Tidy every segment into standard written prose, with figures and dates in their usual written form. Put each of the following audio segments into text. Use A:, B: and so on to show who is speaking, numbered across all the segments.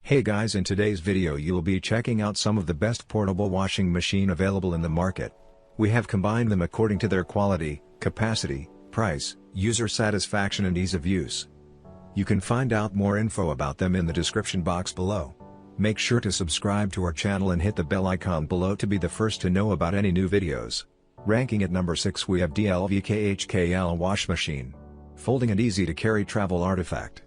A: Hey guys, in today's video you'll be checking out some of the best portable washing machine available in the market. We have combined them according to their quality, capacity, price, user satisfaction and ease of use. You can find out more info about them in the description box below. Make sure to subscribe to our channel and hit the bell icon below to be the first to know about any new videos. Ranking at number 6 we have DLVKHKL Wash Machine. Folding and easy to carry travel artifact.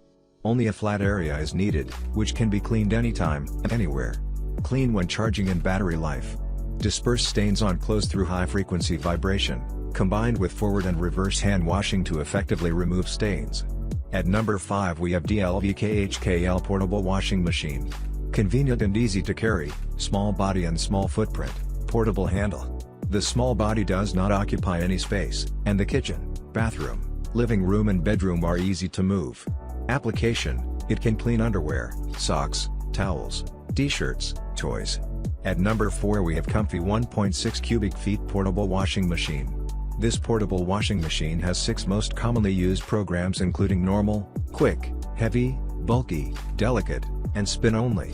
A: Only a flat area is needed, which can be cleaned anytime, and anywhere. Clean when charging and battery life. Disperse stains on clothes through high-frequency vibration, combined with forward and reverse hand washing to effectively remove stains. At number 5 we have DLVKHKL Portable Washing Machine. Convenient and easy to carry, small body and small footprint, portable handle. The small body does not occupy any space, and the kitchen, bathroom, living room and bedroom are easy to move. Application: it can clean underwear, socks, towels, t-shirts, toys. At number 4 we have COMFEE 1.6 cubic feet portable washing machine. This portable washing machine has 6 most commonly used programs including normal, quick, heavy, bulky, delicate, and spin only.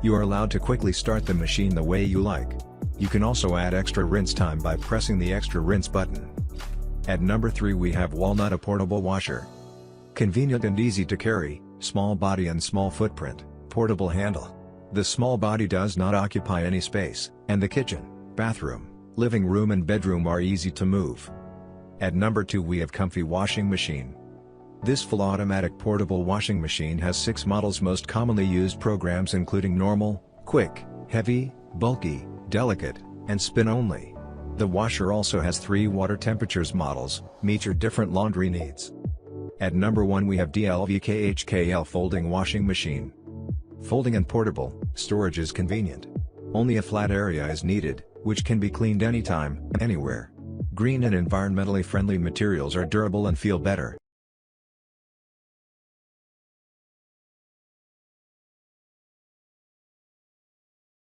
A: You are allowed to quickly start the machine the way you like. You can also add extra rinse time by pressing the extra rinse button. At number 3 we have Walnut, a portable washer. Convenient and easy to carry, small body and small footprint, portable handle. The small body does not occupy any space, and the kitchen, bathroom, living room and bedroom are easy to move. At number 2 we have COMFEE washing machine. This full automatic portable washing machine has 6 models most commonly used programs including normal, quick, heavy, bulky, delicate, and spin only. The washer also has 3 water temperatures models, meet your different laundry needs. At number 1 we have DLVKHKL Folding Washing Machine. Folding and portable, storage is convenient. Only a flat area is needed, which can be cleaned anytime, and anywhere. Green and environmentally friendly materials are durable and feel better.